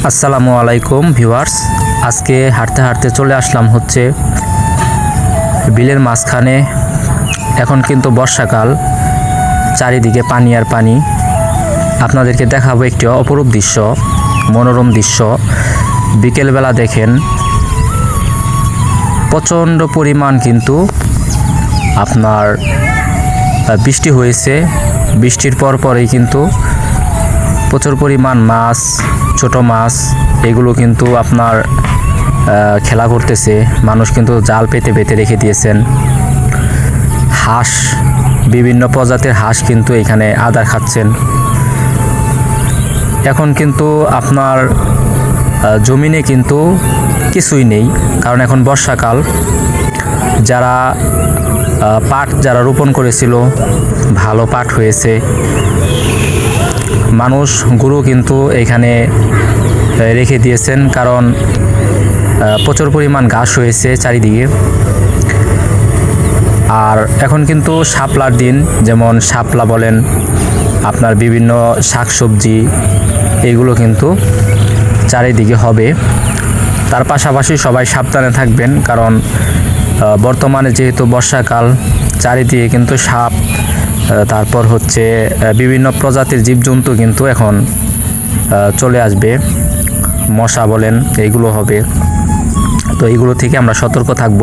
আসসালামু আলাইকুম ভিউয়ার্স, আজকে হাঁটতে হাঁটতে চলে আসলাম হচ্ছে বিলের মাঝখানে। এখন কিন্তু বর্ষাকাল, চারিদিকে পানি আর পানি। আপনাদেরকে দেখাবো একটি অপরূপ দৃশ্য, মনোরম দৃশ্য। বিকেলবেলা দেখেন প্রচণ্ড পরিমাণ কিন্তু আপনার বৃষ্টি হয়েছে। বৃষ্টির পরেই কিন্তু প্রচুর পরিমাণ মাছ, ছোট মাছ এগুলো কিন্তু আপনার খেলা করতেছে। মানুষ কিন্তু জাল পেতে পেতে রেখে দিয়েছেন। হাঁস, বিভিন্ন প্রজাতির হাঁস কিন্তু এখানে আদার খাচ্ছেন। এখন কিন্তু আপনার জমিনে কিন্তু কিছুই নেই, কারণ এখন বর্ষাকাল। যারা পাট রোপণ করেছিল, ভালো পাট হয়েছে। মানুষ গরু কিন্তু এখানে রেখে দিয়েছেন, কারণ প্রচুর পরিমাণ ঘাস হয়েছে চারিদিকে। আর এখন কিন্তু শাপলার দিন, যেমন শাপলা বলেন, আপনার বিভিন্ন শাকসবজি এগুলো কিন্তু চারিদিকে হবে। তার পাশাপাশি সবাই সাবধানে থাকবেন, কারণ বর্তমানে যেহেতু বর্ষাকাল, চারিদিকে কিন্তু সাপ, তারপর হচ্ছে বিভিন্ন প্রজাতির জীবজন্তু কিন্তু এখন চলে আসবে। মশা বলেন, এইগুলো হবে। তো এইগুলো থেকে আমরা সতর্ক থাকব,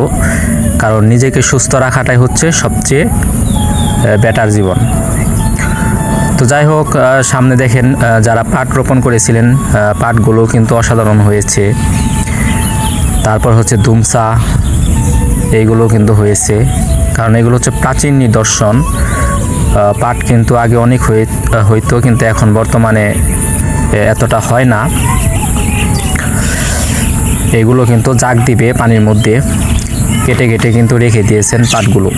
কারণ নিজেকে সুস্থ রাখাটাই হচ্ছে সবচেয়ে বেটার জীবন। তো যাই হোক, সামনে দেখেন যারা পাট রোপণ করেছিলেন, পাটগুলো কিন্তু অসাধারণ হয়েছে। তারপর হচ্ছে দুমসা, এইগুলো কিন্তু হয়েছে, কারণ এগুলো হচ্ছে প্রাচীন নিদর্শন। পাট কিন্তু আগে অনেক হইতো, কিন্তু এখন বর্তমানে এতটা হয় না। এগুলো কিন্তু জাগ দিবে পানির মধ্যে, কেটে কেটে কিন্তু রেখে দিয়েছেন পাটগুলো।